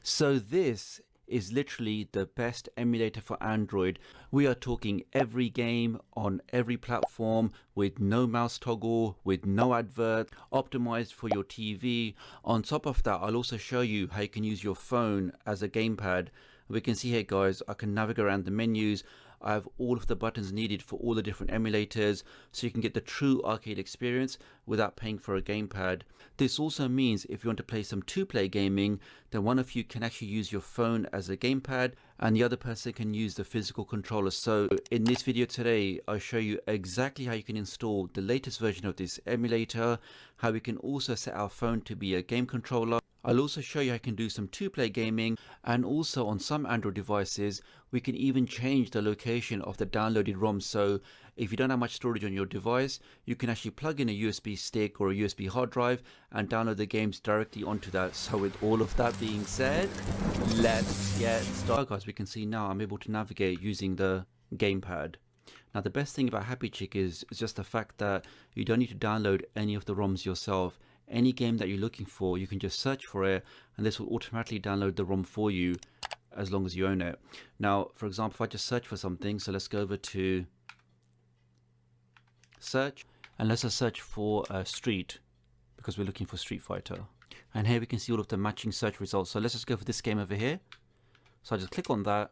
So this is literally the best emulator for Android. We are talking every game on every platform with no mouse toggle, with no advert, optimized for your TV. On top of that, I'll also show you how you can use your phone as a gamepad. We can see here, guys, I can navigate around the menus. I have all of the buttons needed for all the different emulators, so you can get the true arcade experience without paying for a gamepad. This also means if you want to play some two-player gaming, then one of you can actually use your phone as a gamepad and the other person can use the physical controller. So in this video today, I'll show you exactly how you can install the latest version of this emulator, how we can also set our phone to be a game controller. I'll also show you how you can do some two-player gaming, and also on some Android devices we can even change the location of the downloaded ROM. So if you don't have much storage on your device, you can actually plug in a USB stick or a USB hard drive and download the games directly onto that. So with all of that being said, let's get started. Guys, we can see now I'm able to navigate using the gamepad. Now the best thing about HappyChick is just the fact that you don't need to download any of the ROMs yourself. Any game that you're looking for, you can just search for it and this will automatically download the ROM for you as long as you own it. Now, for example, if I just search for something, so let's go over to search and let's just search for Street, because we're looking for Street Fighter. And here we can see all of the matching search results. So let's just go for this game over here. So I just click on that.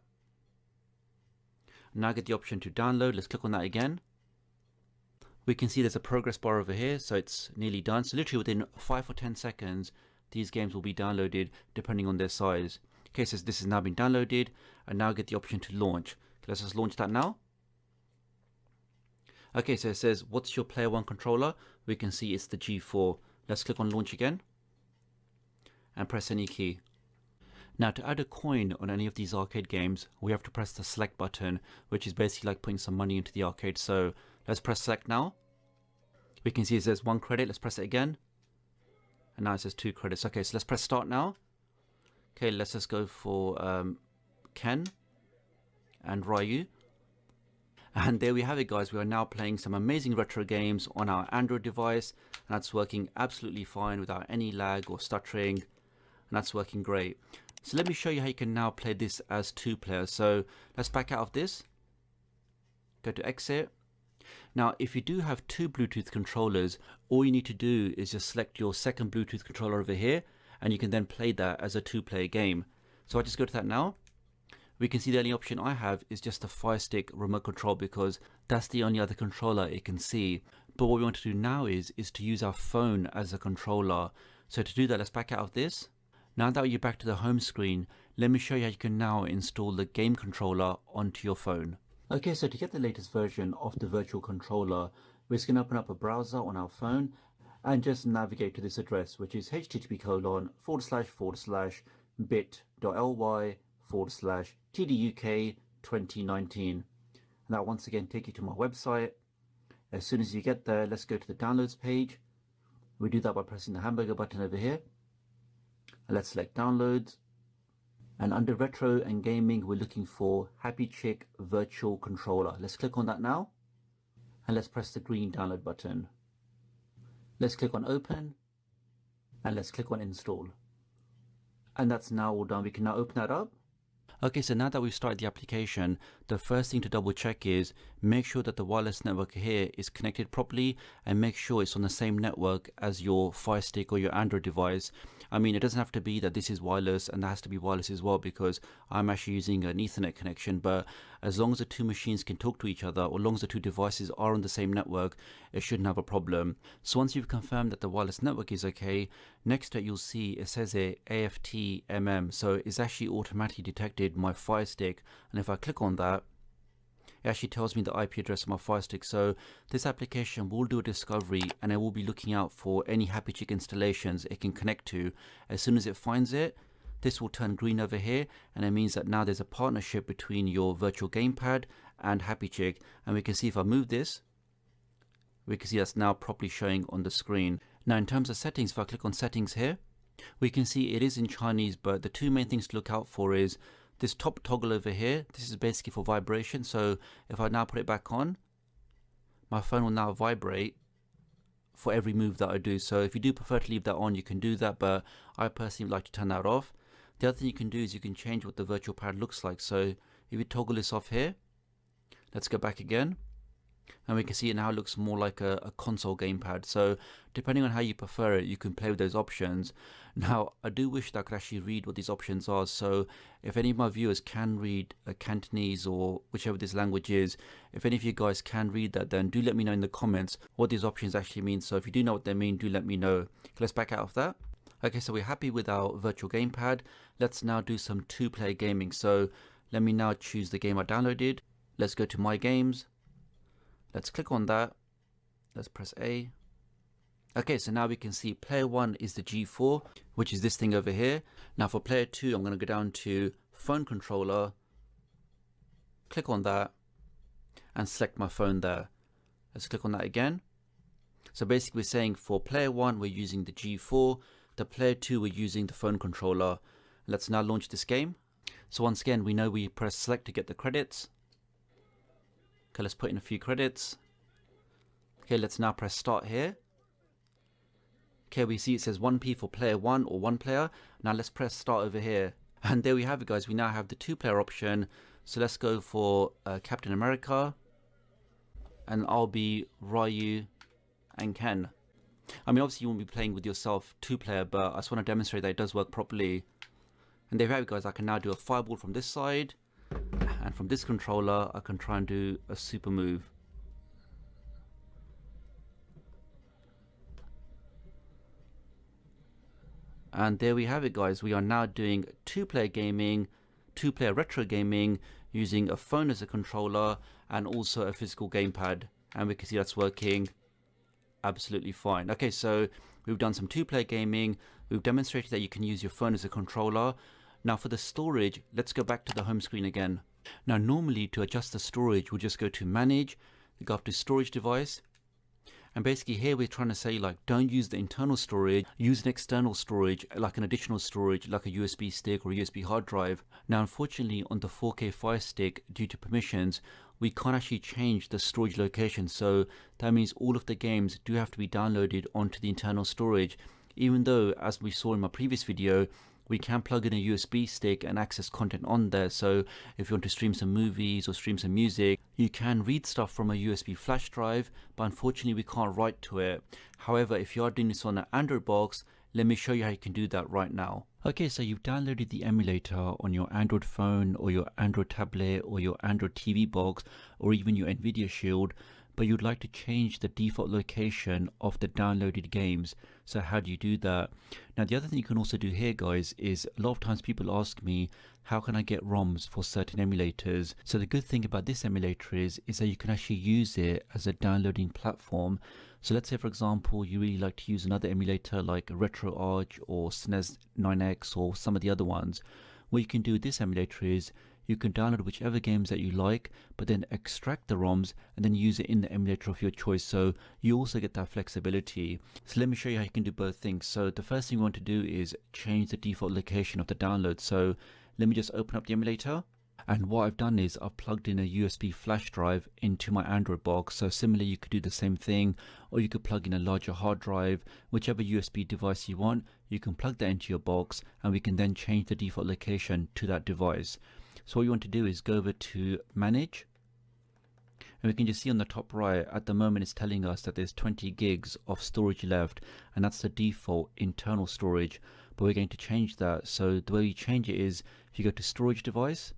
Now I get the option to download. Let's click on that again. We can see there's a progress bar over here, so it's nearly done. So literally within 5 or 10 seconds, these games will be downloaded depending on their size. Okay, so this has now been downloaded, and now get the option to launch. Let's just launch that now. Okay, so it says, what's your player one controller? We can see it's the G4. Let's click on launch again and press any key. Now to add a coin on any of these arcade games, we have to press the select button, which is basically like putting some money into the arcade. So let's press select now. We can see it says 1 credit. Let's press it again. And now it says 2 credits. Okay, so let's press start now. Okay, let's just go for Ken and Ryu. And there we have it, guys. We are now playing some amazing retro games on our Android device. And that's working absolutely fine without any lag or stuttering. And that's working great. So let me show you how you can now play this as 2 players. So let's back out of this. Go to exit. Now, if you do have 2 Bluetooth controllers, all you need to do is just select your second Bluetooth controller over here, and you can then play that as a 2-player game. So I just go to that now. We can see the only option I have is just a Fire Stick remote control, because that's the only other controller it can see. But what we want to do now is to use our phone as a controller. So to do that, let's back out of this. Now that you're back to the home screen, let me show you how you can now install the game controller onto your phone. Okay, so to get the latest version of the virtual controller, we're just going to open up a browser on our phone and just navigate to this address, which is http://bit.ly/TDUK2019. And that once again take you to my website. As soon as you get there, let's go to the downloads page. We do that by pressing the hamburger button over here. And let's select downloads. And under retro and gaming, we're looking for HappyChick virtual controller. Let's click on that now. And let's press the green download button. Let's click on open. And let's click on install. And that's now all done. We can now open that up. Okay, so now that we've started the application, the first thing to double check is make sure that the wireless network here is connected properly, and make sure it's on the same network as your Fire Stick or your Android device. I mean, it doesn't have to be that this is wireless and that has to be wireless as well, because I'm actually using an Ethernet connection. But as long as the 2 machines can talk to each other, or as long as the 2 devices are on the same network, it shouldn't have a problem. So once you've confirmed that the wireless network is okay, next to it you'll see it says here AFTMM. So it's actually automatically detected my Fire Stick, and if I click on that, it actually tells me the IP address of my Fire Stick. So this application will do a discovery, and it will be looking out for any HappyChick installations it can connect to. As soon as it finds it, this will turn green over here, and it means that now there's a partnership between your virtual gamepad and HappyChick. And we can see if I move this, we can see that's now properly showing on the screen. Now in terms of settings, if I click on settings here, we can see it is in Chinese, but the 2 main things to look out for is this top toggle over here. This is basically for vibration. So if I now put it back on, my phone will now vibrate for every move that I do. So if you do prefer to leave that on, you can do that, but I personally like to turn that off. The other thing you can do is you can change what the virtual pad looks like. So if you toggle this off here, let's go back again. And we can see it now looks more like a console gamepad. So depending on how you prefer it, you can play with those options. Now, I do wish that I could actually read what these options are. So if any of my viewers can read Cantonese or whichever this language is, if any of you guys can read that, then do let me know in the comments what these options actually mean. So if you do know what they mean, do let me know. Okay, let's back out of that. Okay, so we're happy with our virtual gamepad. Let's now do some two-player gaming. So let me now choose the game I downloaded. Let's go to My Games. Let's click on that. Let's press A. Okay, so now we can see player 1 is the G4, which is this thing over here. Now for player 2, I'm going to go down to phone controller, click on that, and select my phone there. Let's click on that again. So basically we're saying for player 1, we're using the G4, the player 2, we're using the phone controller. Let's now launch this game. So once again, we know we press select to get the credits. Okay, let's put in a few credits. Okay, let's now press start here. Okay, we see it says 1p for player 1 or 1 player. Now let's press start over here. And there we have it, guys. We now have the 2-player option. So let's go for Captain America. And I'll be Ryu and Ken. I mean, obviously you won't be playing with yourself 2-player, but I just want to demonstrate that it does work properly. And there we have it, guys. I can now do a fireball from this side. And from this controller, I can try and do a super move. And there we have it, guys. We are now doing 2-player gaming, 2-player retro gaming, using a phone as a controller and also a physical gamepad. And we can see that's working absolutely fine. Okay, so we've done some 2-player gaming. We've demonstrated that you can use your phone as a controller. Now for the storage, let's go back to the home screen again. Now normally to adjust the storage, we'll just go to manage, go up to storage device. And basically here we're trying to say, like, don't use the internal storage, use an external storage, like an additional storage, like a USB stick or a USB hard drive. Now unfortunately on the 4K Fire Stick, due to permissions, we can't actually change the storage location. So that means all of the games do have to be downloaded onto the internal storage, even though, as we saw in my previous video, we can plug in a USB stick and access content on there. So if you want to stream some movies or stream some music, you can read stuff from a USB flash drive, but unfortunately we can't write to it. However, if you are doing this on an Android box, let me show you how you can do that right now. Okay, so you've downloaded the emulator on your Android phone or your Android tablet or your Android TV box or even your Nvidia Shield, but you'd like to change the default location of the downloaded games. So how do you do that? Now the other thing you can also do here, guys, is a lot of times people ask me, how can I get ROMs for certain emulators? So the good thing about this emulator is that you can actually use it as a downloading platform. So let's say, for example, you really like to use another emulator like RetroArch or SNES 9X or some of the other ones. What you can do with this emulator is you can download whichever games that you like, but then extract the ROMs and then use it in the emulator of your choice. So you also get that flexibility. So let me show you how you can do both things. So the first thing you want to do is change the default location of the download. So let me just open up the emulator. And what I've done is I've plugged in a USB flash drive into my Android box. So similarly, you could do the same thing, or you could plug in a larger hard drive, whichever USB device you want, you can plug that into your box and we can then change the default location to that device. So what you want to do is go over to manage, and we can just see on the top right, at the moment it's telling us that there's 20 gigs of storage left, and that's the default internal storage, but we're going to change that. So the way you change it is, if you go to storage device,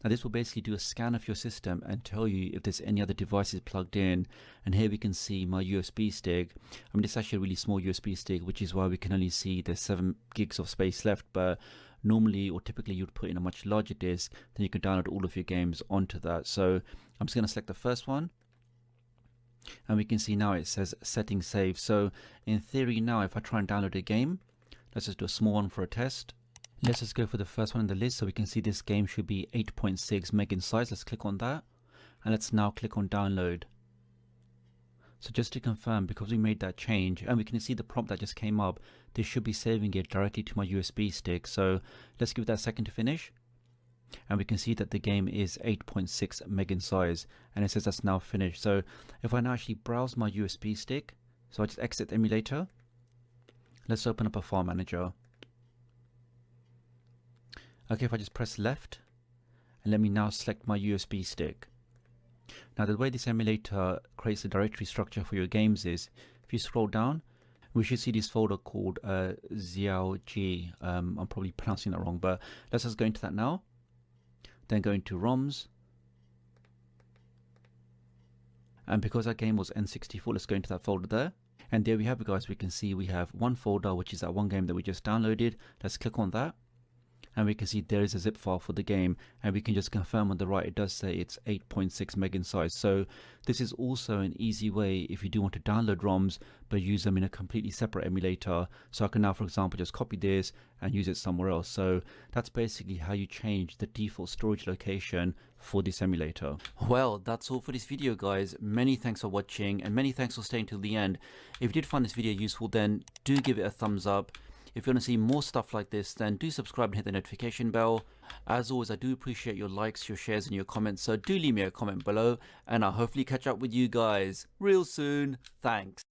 now this will basically do a scan of your system and tell you if there's any other devices plugged in. And here we can see my USB stick. I mean, it's actually a really small USB stick, which is why we can only see there's 7 gigs of space left, but normally or typically you'd put in a much larger disk, then you can download all of your games onto that. So I'm just going to select the first one, and we can see now it says settings saved. So in theory now, if I try and download a game, let's just do a small one for a test. Let's just go for the first one in the list. So we can see this game should be 8.6 meg in size. Let's click on that, and let's now click on download. So just to confirm, because we made that change, and we can see the prompt that just came up, this should be saving it directly to my USB stick. So let's give that a second to finish, and we can see that the game is 8.6 meg in size, and it says that's now finished. So if I now actually browse my USB stick, so I just exit the emulator, let's open up a file manager. Okay, if I just press left, and let me now select my USB stick. Now the way this emulator creates the directory structure for your games is, if you scroll down, we should see this folder called Xiaoji. I'm probably pronouncing that wrong, but let's just go into that now. Then go into ROMs. And because our game was N64, let's go into that folder there. And there we have it, guys. We can see we have one folder, which is that one game that we just downloaded. Let's click on that. And we can see there is a zip file for the game, and we can just confirm on the right, it does say it's 8.6 meg in size. So this is also an easy way if you do want to download ROMs but use them in a completely separate emulator. So I can now, for example, just copy this and use it somewhere else. So that's basically how you change the default storage location for this emulator. Well, that's all for this video, guys. Many thanks for watching, and many thanks for staying till the end. If you did find this video useful, then do give it a thumbs up. If you want to see more stuff like this, then do subscribe and hit the notification bell. As always, I do appreciate your likes, your shares, and your comments, so do leave me a comment below, and I'll hopefully catch up with you guys real soon. Thanks.